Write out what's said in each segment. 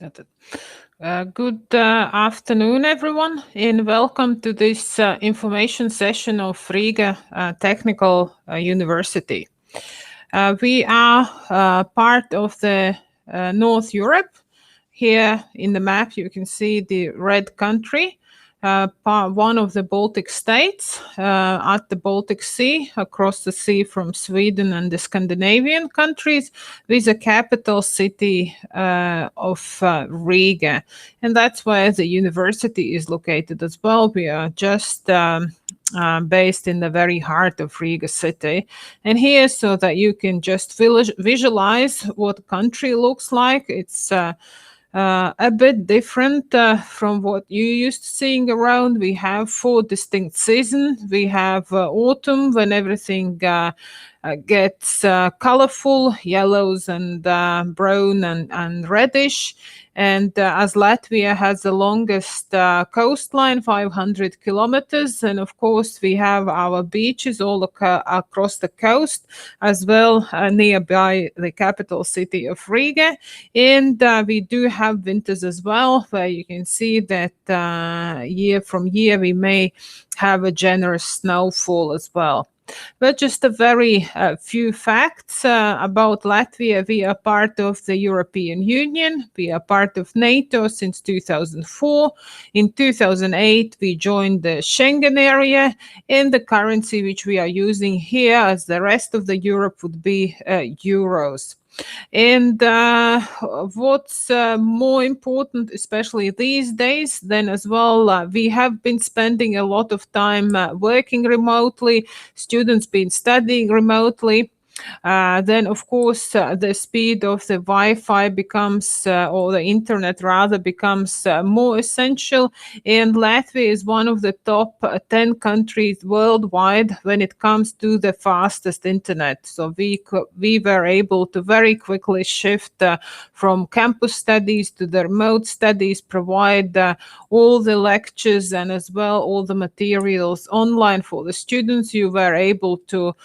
Got it. Good afternoon, everyone, and welcome to this information session of Riga Technical University. We are part of the North Europe. Here in the map, you can see the red country, one of the Baltic states at the Baltic Sea, across the sea from Sweden and the Scandinavian countries, with the capital city of Riga. And that's where the university is located as well. We are just based in the very heart of Riga city. And here, so that you can just visualize what the country looks like. It's a bit different from what you used to seeing around. We have 4 distinct seasons. We have autumn, when everything gets colorful, yellows and brown and reddish. And as Latvia has the longest coastline, 500 kilometers, and of course we have our beaches all across the coast, as well nearby the capital city of Riga. And we do have winters as well, where you can see that year from year we may have a generous snowfall as well. But just a very few facts about Latvia. We are part of the European Union. We are part of NATO since 2004. In 2008, we joined the Schengen area, and the currency which we are using here, as the rest of the Europe, would be euros. And what's more important, especially these days, then as well, we have been spending a lot of time working remotely, students been studying remotely. Then, of course, the speed of the Wi-Fi becomes, or the internet rather, becomes more essential. And Latvia is one of the top 10 countries worldwide when it comes to the fastest internet. So we were able to very quickly shift from campus studies to the remote studies, provide all the lectures and as well all the materials online for the students. You were able to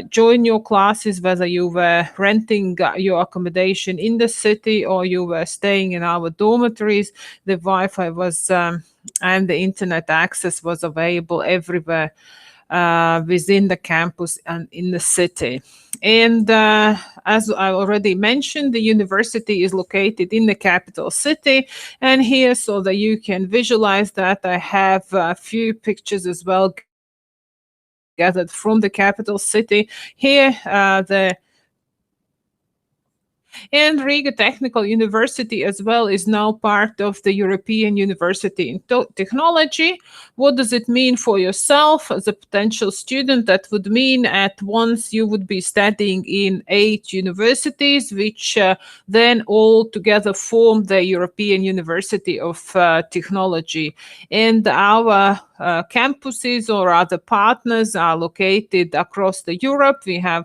join your classes, whether you were renting your accommodation in the city or you were staying in our dormitories. The Wi-Fi was and the internet access was available everywhere within the campus and in the city. And as I already mentioned, the university is located in the capital city. And here, so that you can visualize that, I have a few pictures as well gathered from the capital city. Here, and Riga Technical University as well is now part of the European University in Technology. What does it mean for yourself as a potential student? That would mean at once you would be studying in 8 universities, which then all together form the European University of Technology. And our campuses or other partners are located across the Europe. We have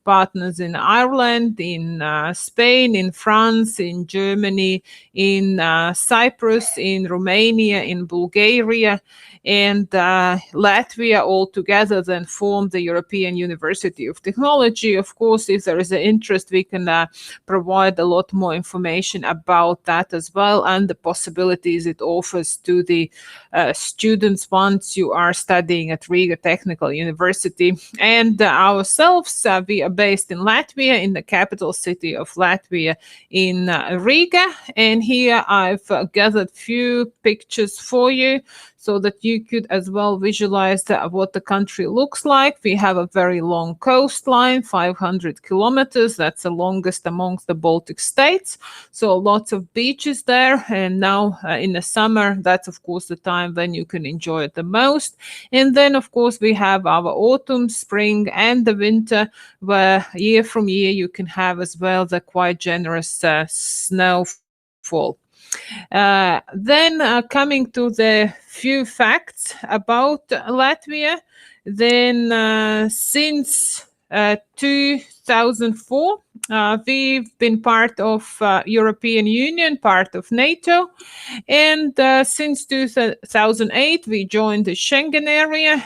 partners in Ireland, in Spain, in France, in Germany, in Cyprus, in Romania, in Bulgaria, and Latvia all together then form the European University of Technology. Of course, if there is an interest, we can provide a lot more information about that as well, and the possibilities it offers to the students once you are studying at Riga Technical University. And ourselves, we are based in Latvia, in the capital city of Latvia, in Riga. And here I've gathered few pictures for you so that you could as well visualize what the country looks like. We have a very long coastline, 500 kilometers. That's the longest amongst the Baltic states. So lots of beaches there. And now in the summer, that's of course the time when you can enjoy it the most. And then of course we have our autumn, spring and the winter, where year from year you can have as well the quite generous snowfall. Then coming to the few facts about Latvia, then since 2004, we've been part of European Union, part of NATO, and since 2008 we joined the Schengen area.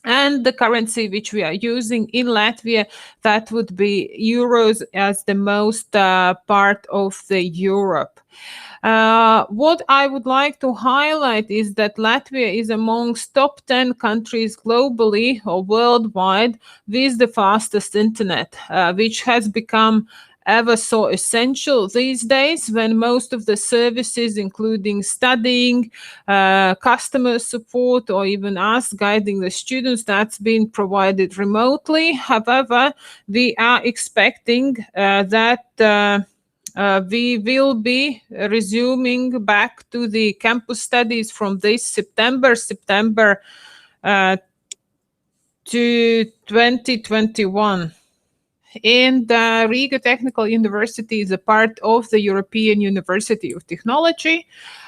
And the currency which we are using in Latvia, that would be euros as the most part of the Europe. What I would like to highlight is that Latvia is amongst top 10 countries globally or worldwide with the fastest internet, which has become ever so essential these days when most of the services, including studying, customer support, or even us guiding the students, that's been provided remotely. However, we are expecting that we will be resuming back to the campus studies from this September to 2021. And Riga Technical University is a part of the European University of Technology.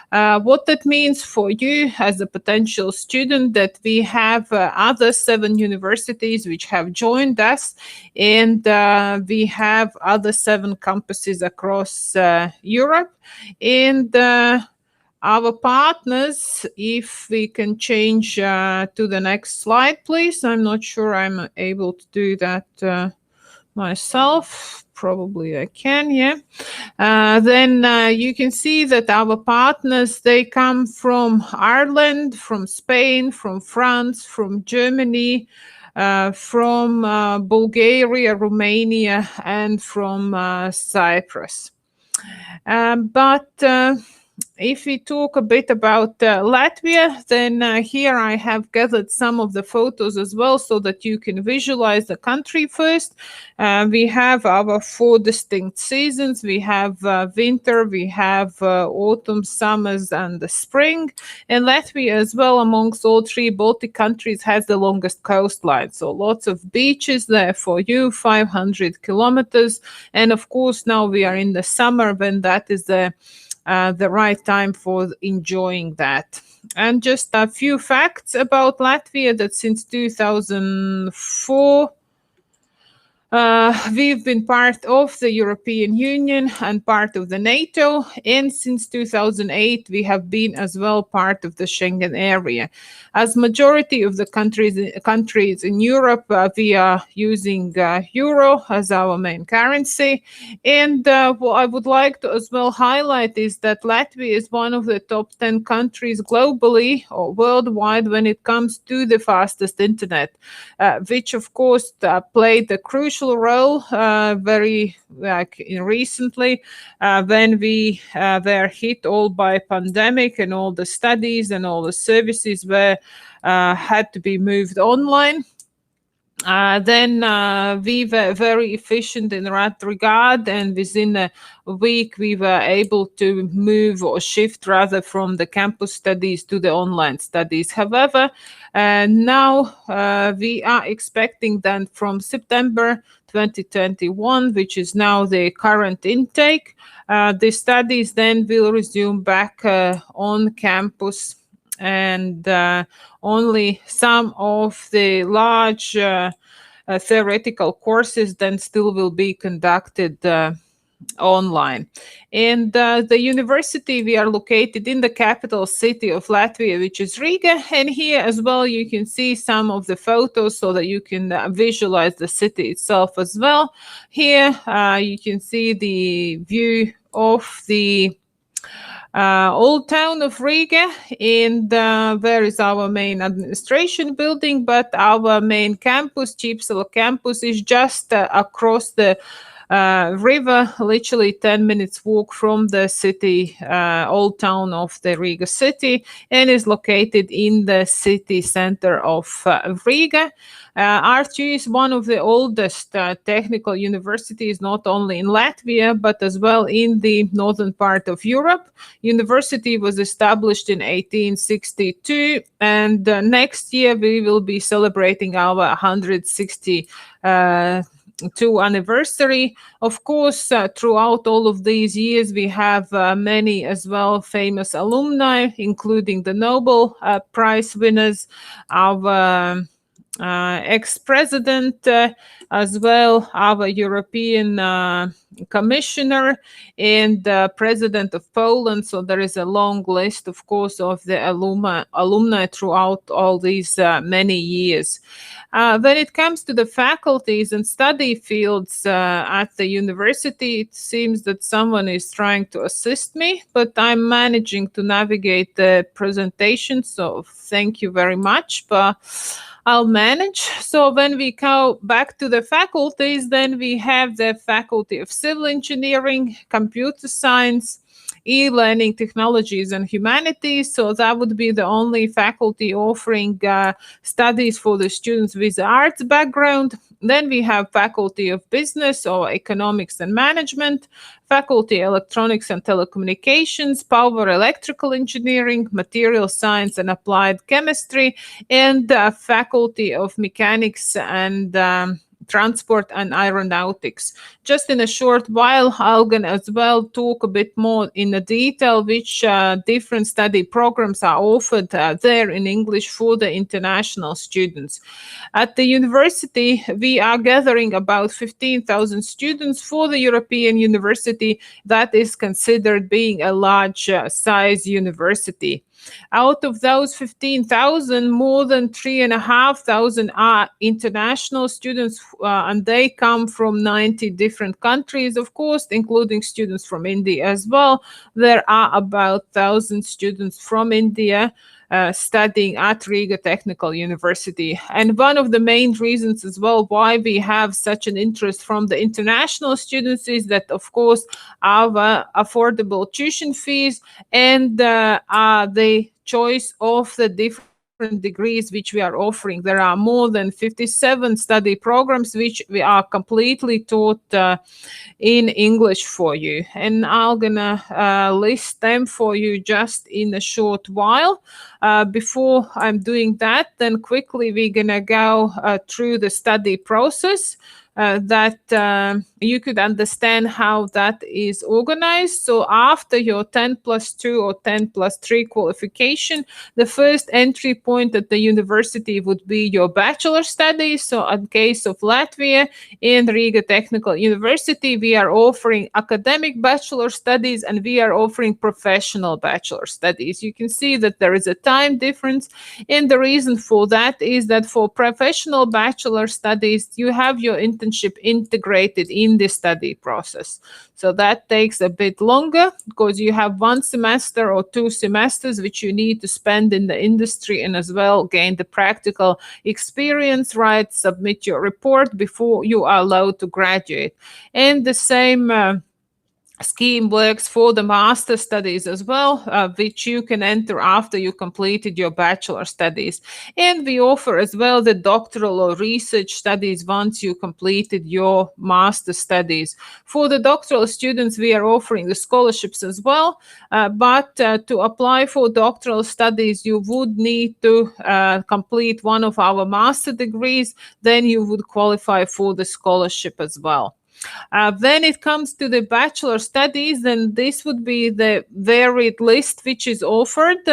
What that means for you as a potential student, that we have other 7 universities which have joined us, and we have other 7 campuses across Europe. And our partners, if we can change to the next slide, please. I'm not sure I'm able to do that myself. Probably I can, yeah. Then you can see that our partners, they come from Ireland, from Spain, from France, from Germany, from Bulgaria, Romania, and from Cyprus. But if we talk a bit about Latvia, then here I have gathered some of the photos as well so that you can visualize the country first. We have our 4 distinct seasons. We have winter, we have autumn, summers, and the spring. And Latvia as well, amongst all 3 Baltic countries, has the longest coastline. So lots of beaches there for you, 500 kilometers. And of course, now we are in the summer when that is the right time for enjoying that. And just a few facts about Latvia, that since 2004, we've been part of the European Union and part of the NATO, and since 2008 we have been as well part of the Schengen area. As majority of the countries in Europe, we are using euro as our main currency. And what I would like to as well highlight is that Latvia is one of the top 10 countries globally or worldwide when it comes to the fastest internet, which of course played a crucial role very recently when we were hit all by pandemic, and all the studies and all the services were had to be moved online. Then we were very efficient in that regard, and within a week we were able to move or shift rather from the campus studies to the online studies. However, now we are expecting that from September 2021, which is now the current intake, the studies then will resume back on campus, and only some of the large theoretical courses then still will be conducted online. And the university, we are located in the capital city of Latvia, which is Riga. And here as well you can see some of the photos so that you can visualize the city itself as well. Here you can see the view of the old town of Riga, and where is our main administration building, but our main campus, Chipsala campus, is just across the river, literally 10 minutes walk from the city, old town of the Riga city, and is located in the city center of Riga. RTU is one of the oldest technical universities, not only in Latvia, but as well in the northern part of Europe. University was established in 1862, and next year we will be celebrating our 160 anniversary. Of course, throughout all of these years, we have many as well famous alumni, including the Nobel Prize winners, our ex-president, as well our European commissioner, and president of Poland. So there is a long list, of course, of the alumni throughout all these many years. When it comes to the faculties and study fields at the university, it seems that someone is trying to assist me, but I'm managing to navigate the presentation. So thank you very much. But I'll manage. So when we go back to the faculties, then we have the Faculty of Civil Engineering, Computer Science, e-learning technologies and humanities. So that would be the only faculty offering studies for the students with arts background. Then we have Faculty of Business or Economics and Management, Faculty Electronics and Telecommunications, Power Electrical Engineering, Material Science and Applied Chemistry, and Faculty of Mechanics and Transport and Aeronautics. Just in a short while, I'll gonna as well talk a bit more in the detail which different study programs are offered there in English for the international students. At the university, we are gathering about 15,000 students for the European university that is considered being a large size university. Out of those 15,000, more than 3,500 are international students, and they come from 90 different countries, of course, including students from India as well. There are about 1,000 students from India studying at Riga Technical University. And one of the main reasons as well why we have such an interest from the international students is that, of course, our affordable tuition fees and the choice of the different degrees which we are offering. There are more than 57 study programs which we are completely taught in English for you. And I'm gonna list them for you just in a short while. Before I'm doing that, then quickly we're gonna go through the study process. That you could understand how that is organized. So after your 10+2 or 10+3 qualification, the first entry point at the university would be your bachelor studies. So in case of Latvia, in Riga Technical University, we are offering academic bachelor studies and we are offering professional bachelor studies. You can see that there is a time difference. And the reason for that is that for professional bachelor studies, you have your internship integrated in the study process. So that takes a bit longer because you have 1 semester or 2 semesters which you need to spend in the industry and as well gain the practical experience, right? Submit your report before you are allowed to graduate. And the same scheme works for the master studies as well, which you can enter after you completed your bachelor studies. And we offer as well the doctoral or research studies once you completed your master studies. For the doctoral students, we are offering the scholarships as well, but to apply for doctoral studies, you would need to complete one of our master degrees, then you would qualify for the scholarship as well. When it comes to the bachelor studies, then this would be the varied list which is offered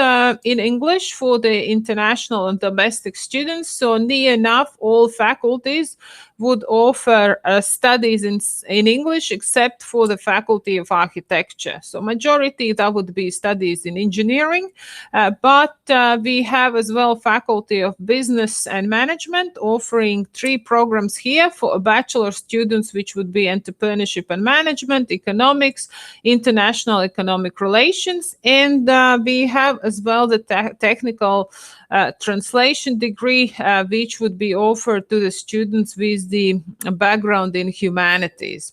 in English for the international and domestic students. So near enough all faculties would offer studies in English except for the Faculty of Architecture. So majority that would be studies in engineering, but we have as well Faculty of Business and Management offering 3 programs here for bachelor students, which would be entrepreneurship and management, economics, international economic relations, and we have as well the technical translation degree, which would be offered to the students with the background in humanities.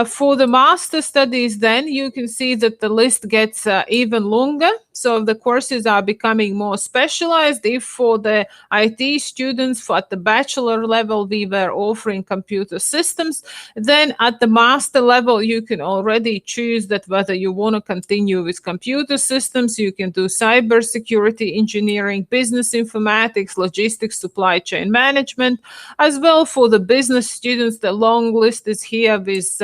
For the master studies, then you can see that the list gets even longer. So the courses are becoming more specialized. If for the IT students at the bachelor level, we were offering computer systems, then at the master level, you can already choose that whether you want to continue with computer systems, you can do cybersecurity engineering, business informatics, logistics, supply chain management. As well for the business students, the long list is here with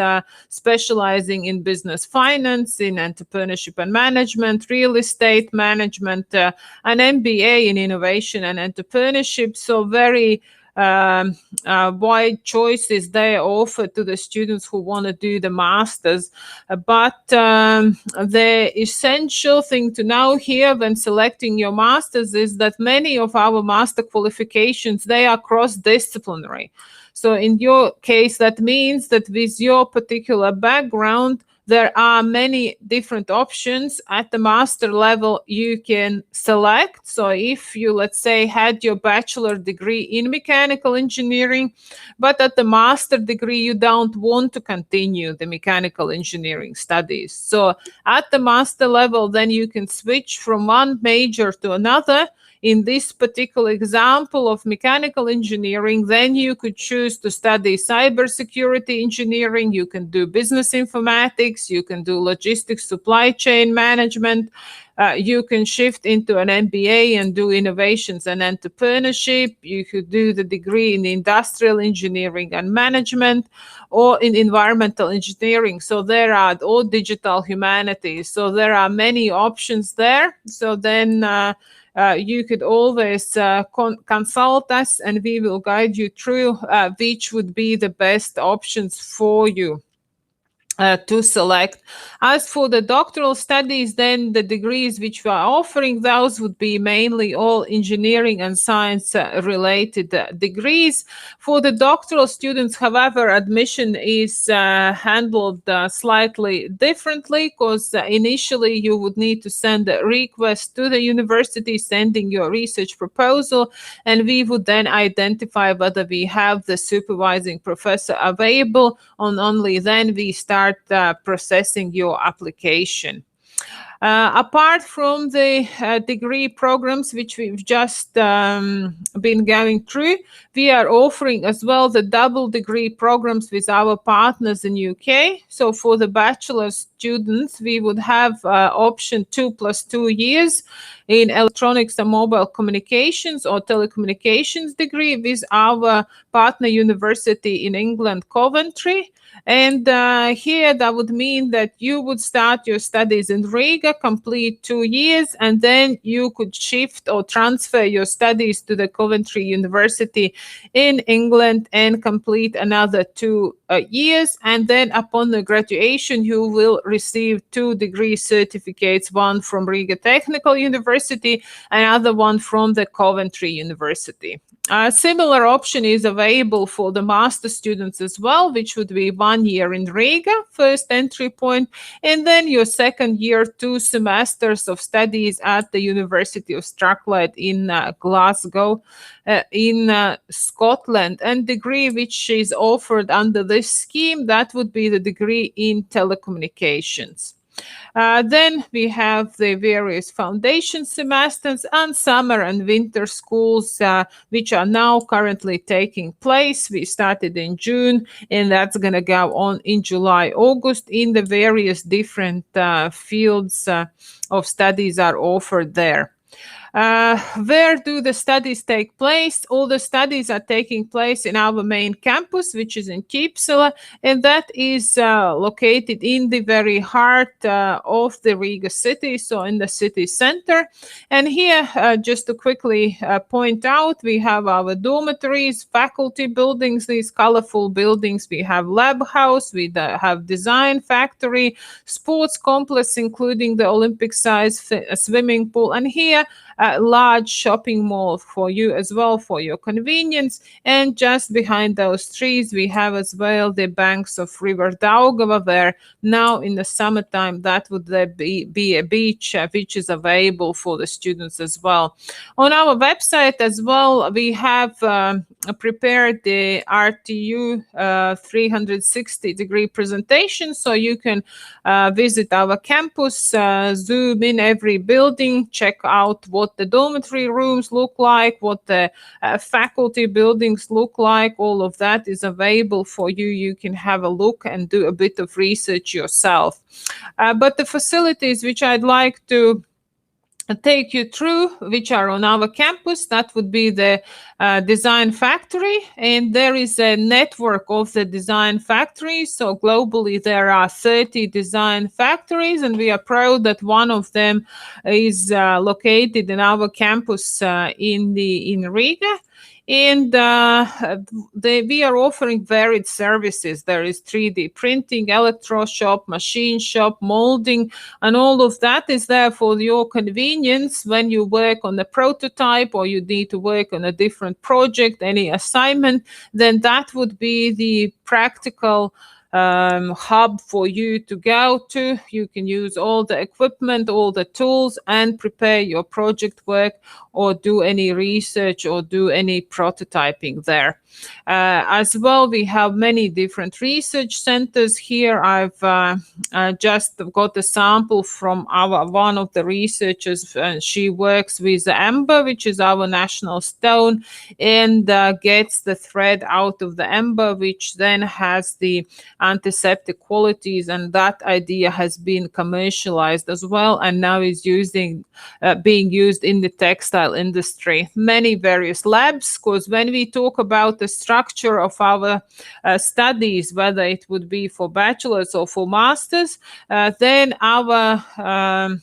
specializing in business finance, in entrepreneurship and management, real estate management, an MBA in innovation and entrepreneurship. So very wide choices they offer to the students who want to do the masters. But the essential thing to know here when selecting your masters is that many of our master qualifications, they are cross-disciplinary. So in your case, that means that with your particular background, there are many different options at the master level you can select. So if you, let's say, had your bachelor degree in mechanical engineering, but at the master degree, you don't want to continue the mechanical engineering studies. So at the master level, then you can switch from one major to another. In this particular example of mechanical engineering, then you could choose to study cybersecurity engineering, you can do business informatics, you can do logistics, supply chain management, you can shift into an MBA and do innovations and entrepreneurship, you could do the degree in industrial engineering and management, or in environmental engineering. So there are all digital humanities. So there are many options there. So then you could always consult us and we will guide you through which would be the best options for you to select. As for the doctoral studies, then the degrees which we are offering, those would be mainly all engineering and science related degrees. For the doctoral students, however, admission is handled slightly differently, because initially you would need to send a request to the university sending your research proposal, and we would then identify whether we have the supervising professor available, and only then we start processing your application. Apart from the degree programs which we've just been going through, we are offering as well the double degree programs with our partners in UK. So for the bachelor students, we would have option 2 + 2 years in electronics and mobile communications or telecommunications degree with our partner university in England, Coventry. And here that would mean that you would start your studies in Riga, complete 2 years, and then you could shift or transfer your studies to the Coventry University in England and complete another 2 years. And then upon the graduation, you will receive 2 degree certificates, one from Riga Technical University, another one from the Coventry University. A similar option is available for the master students as well, which would be 1 year in Riga, first entry point, and then your second year, 2 semesters of studies at the University of Strathclyde in Glasgow, in Scotland. And degree which is offered under this scheme, that would be the degree in telecommunications. Then we have the various foundation semesters and summer and winter schools, which are now currently taking place. We started in June, and that's going to go on in July, August, in the various different fields of studies are offered there. Where do the studies take place? All the studies are taking place in our main campus, which is in Kipsela, and that is located in the very heart of the Riga city, so in the city center. And here, just to quickly point out, we have our dormitories, faculty buildings, these colorful buildings. We have lab house, we have design factory, sports complex, including the Olympic-sized swimming pool, and here a large shopping mall for you as well, for your convenience. And just behind those trees, we have as well the banks of River Daugava, where now in the summertime, that would be a beach which is available for the students as well. On our website as well, we have prepared the RTU 360-degree presentation, so you can visit our campus, zoom in every building, check out what the dormitory rooms look like, what the faculty buildings look like. All of that is available for you. You can have a look and do a bit of research yourself. But the facilities which I'd like to take you through, which are on our campus. That would be the design factory, and there is a network of the design factories. So globally there are 30 design factories, and we are proud that one of them is located in our campus in Riga. And we are offering varied services. There is 3D printing, electro shop, machine shop, molding, and all of that is there for your convenience when you work on a prototype or you need to work on a different project, any assignment. Then that would be the practical hub for you to go to. You can use all the equipment, all the tools, and prepare your project work or do any research or do any prototyping there. As well, we have many different research centers here. I've just got a sample from one of the researchers. She works with amber, which is our national stone, and gets the thread out of the amber, which then has the antiseptic qualities, and that idea has been commercialized as well, and now is being used in the textile industry. Many various labs, because when we talk about the structure of our studies, whether it would be for bachelors or for masters, then our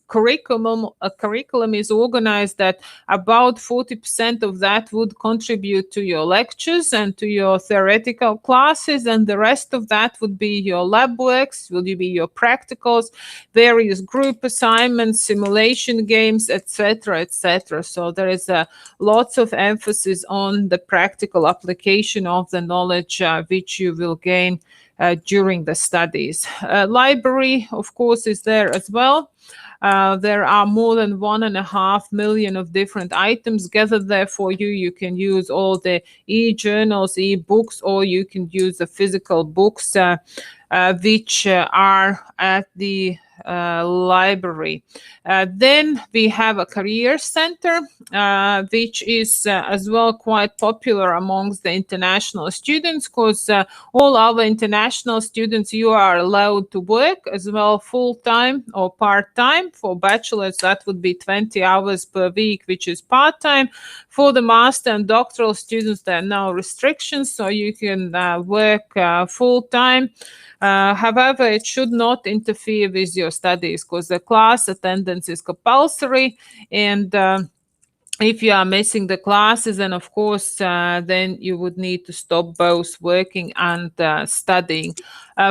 curriculum is organized that about 40% of that would contribute to your lectures and to your theoretical classes, and the rest of that would be your lab works, would be your practicals, various group assignments, simulation games, etc., etc. So there is lots of emphasis on the practical application of the knowledge which you will gain during the studies. Library, of course, is there as well. There are more than 1.5 million of different items gathered there for you. You can use all the e-journals, e-books, or you can use the physical books which are at the library. Then we have a career center, which is as well quite popular amongst the international students, because all our international students, you are allowed to work as well full-time or part-time. For bachelors, that would be 20 hours per week, which is part-time. For the master and doctoral students, there are no restrictions, so you can work full-time. However, it should not interfere with your studies, because the class attendance is compulsory, and if you are missing the classes, and of course, then you would need to stop both working and studying.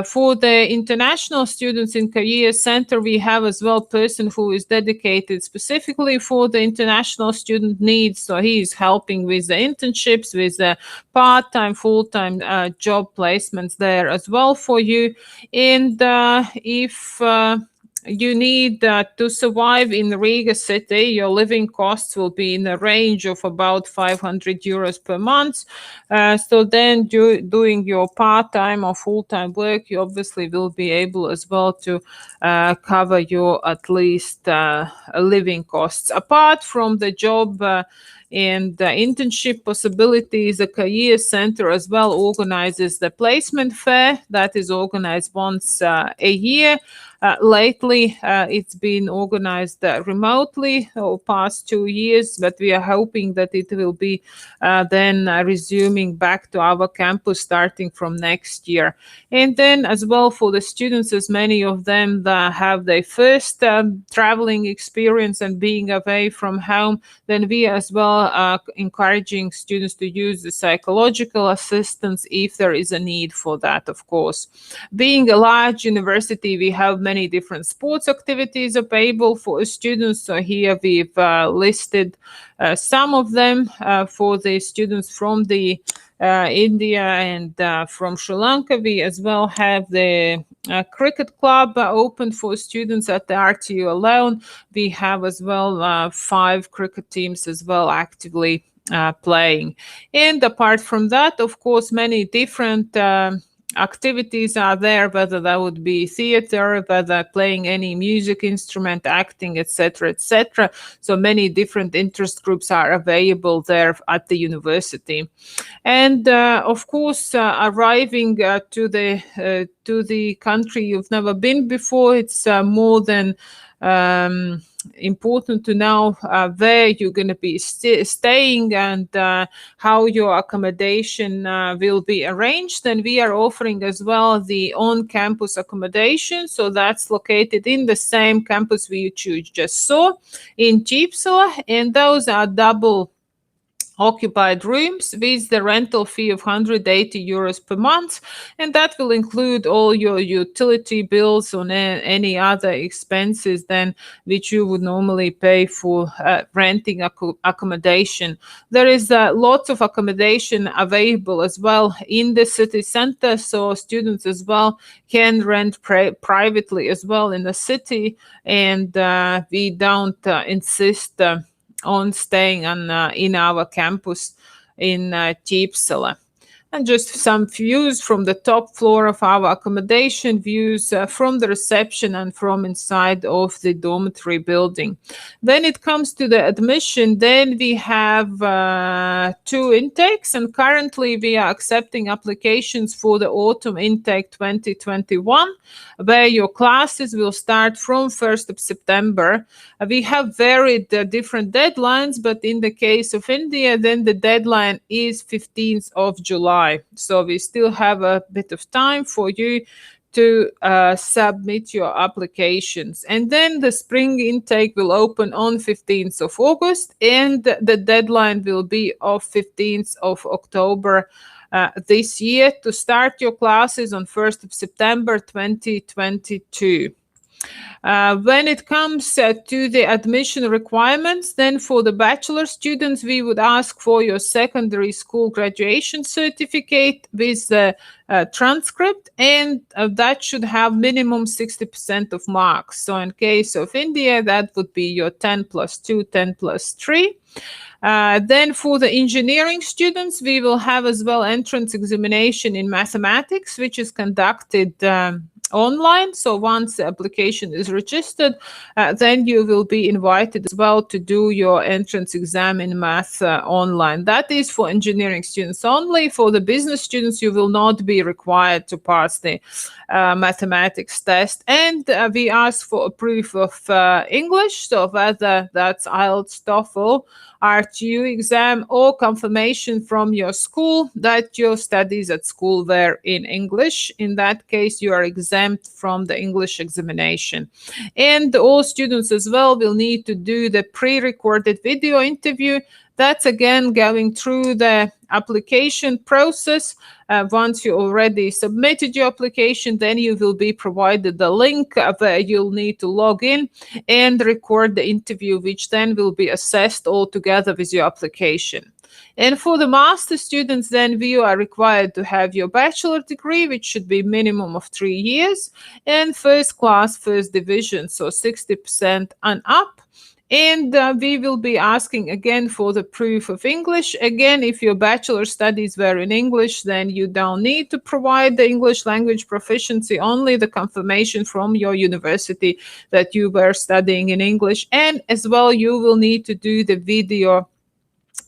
For the international students in Career Center, we have as well a person who is dedicated specifically for the international student needs. So he is helping with the internships, with the part-time, full-time job placements there as well for you. And if you need to survive in Riga city, your living costs will be in the range of about 500 euros per month. So then doing your part-time or full-time work, you obviously will be able as well to cover your at least living costs. Apart from the job and internship possibilities, the Career Center as well organizes the placement fair that is organized once a year. Lately, it's been organized remotely over past 2 years, but we are hoping that it will be then resuming back to our campus starting from next year. And then as well for the students, as many of them that have their first traveling experience and being away from home, then we as well are encouraging students to use the psychological assistance if there is a need for that, of course. Being a large university, we have many different sports activities available for students. So here we've listed some of them for the students from the India and from Sri Lanka. We as well have the cricket club open for students at the RTU alone. We have as well 5 cricket teams as well actively playing. And apart from that, of course, many different activities are there, whether that would be theater, whether playing any music instrument, acting, etc., etc. So many different interest groups are available there at the university. And of course, arriving to the country you've never been before, it's more than important to know where you're going to be staying and how your accommodation will be arranged. And we are offering as well the on-campus accommodation. So that's located in the same campus which you just saw in Gypsala, and those are double occupied rooms with the rental fee of 180 euros per month, and that will include all your utility bills on any other expenses than which you would normally pay for renting accommodation. There is lots of accommodation available as well in the city center, so students as well can rent privately as well in the city, and we don't insist on staying in our campus in Gypsala. And just some views from the top floor of our accommodation, views from the reception and from inside of the dormitory building. When it comes to the admission, then we have 2 intakes, and currently we are accepting applications for the autumn intake 2021, where your classes will start from 1st of September. We have varied different deadlines, but in the case of India, then the deadline is 15th of July. So we still have a bit of time for you to submit your applications. And then the spring intake will open on 15th of August, and the deadline will be of 15th of October this year to start your classes on 1st of September 2022. When it comes to the admission requirements, then for the bachelor students, we would ask for your secondary school graduation certificate with the transcript, and that should have minimum 60% of marks. So in case of India, that would be your 10 plus 2, 10 plus 3. Then for the engineering students, we will have as well entrance examination in mathematics, which is conducted online. So once the application is registered, then you will be invited as well to do your entrance exam in math online. That is for engineering students only. For the business students, you will not be required to pass the mathematics test. And we ask for a proof of English, so whether that's IELTS, TOEFL, RTU exam, or confirmation from your school that your studies at school were in English. In that case, you are exempt from the English examination. And all students as well will need to do the pre-recorded video interview. That's again going through the application process. Once you already submitted your application, then you will be provided the link where you'll need to log in and record the interview, which then will be assessed all together with your application. And for the master students, then you are required to have your bachelor degree, which should be minimum of 3 years, and first class, first division, so 60% and up. And we will be asking again for the proof of English. Again, if your bachelor studies were in English, then you don't need to provide the English language proficiency, only the confirmation from your university that you were studying in English. And as well, you will need to do the video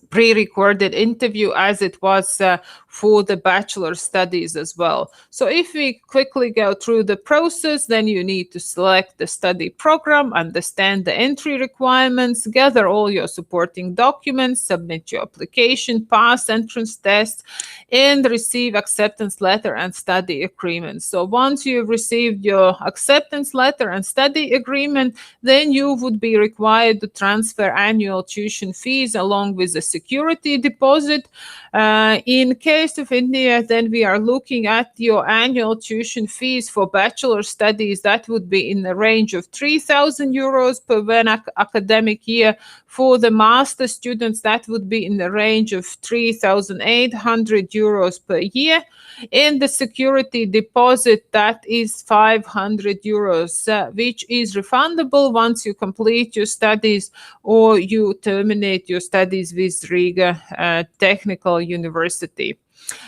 pre-recorded interview as it was for the bachelor studies as well. So if we quickly go through the process, then you need to select the study program, understand the entry requirements, gather all your supporting documents, submit your application, pass entrance tests, and receive acceptance letter and study agreement. So once you've received your acceptance letter and study agreement, then you would be required to transfer annual tuition fees along with the security deposit. In case of India, then we are looking at your annual tuition fees for bachelor studies. That would be in the range of 3,000 euros per one academic year. For the master students, that would be in the range of 3,800 euros per year. And the security deposit, that is 500 euros, which is refundable once you complete your studies or you terminate your studies with Riga Technical University.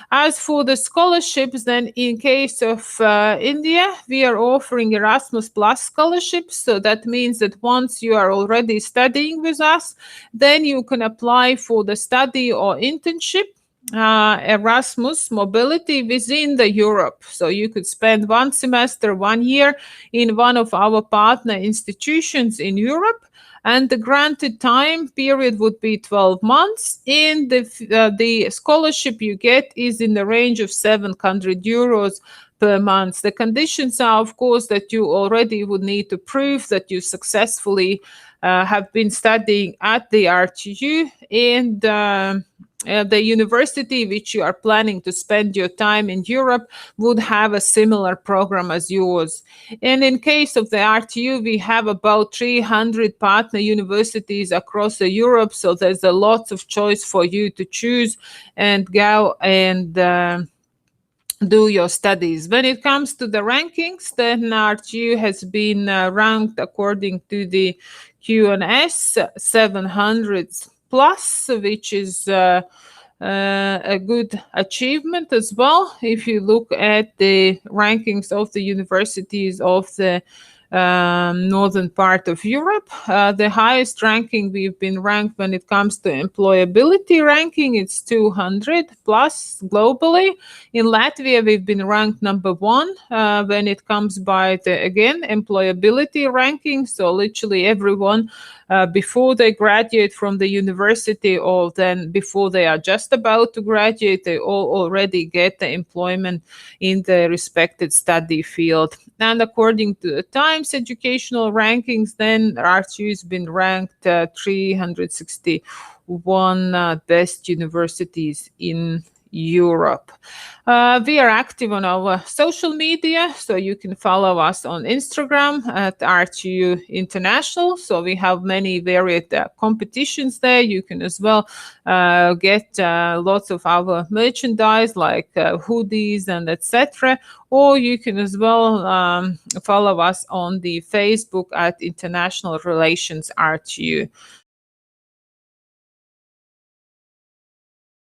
As for the scholarships, then in case of India, we are offering Erasmus Plus scholarships. So that means that once you are already studying with us, then you can apply for the study or internship Erasmus mobility within the Europe. So you could spend 1 semester, 1 year in one of our partner institutions in Europe. and the granted time period would be 12 months. And the scholarship you get is in the range of 700 euros per month. The conditions are, of course, that you already would need to prove that you successfully have been studying at the RTU, and the university which you are planning to spend your time in Europe would have a similar program as yours. And in case of the RTU, we have about 300 partner universities across Europe, so there's a lot of choice for you to choose and go and do your studies. When it comes to the rankings, then RTU has been ranked according to the QNS 700 plus, which is a good achievement as well. If you look at the rankings of the universities of the northern part of Europe, the highest ranking we've been ranked when it comes to employability ranking, it's 200 plus globally. In Latvia, we've been ranked number one when it comes by the, again, employability ranking. So literally everyone before they graduate from the university, or then before they are just about to graduate, they all already get the employment in the respected study field. And according to the Times educational rankings, then RTU has been ranked 361 best universities in Europe. We are active on our social media, so you can follow us on Instagram at RTU International. So we have many varied competitions there. You can as well get lots of our merchandise like hoodies and etc. Or you can as well follow us on the Facebook at International Relations RTU.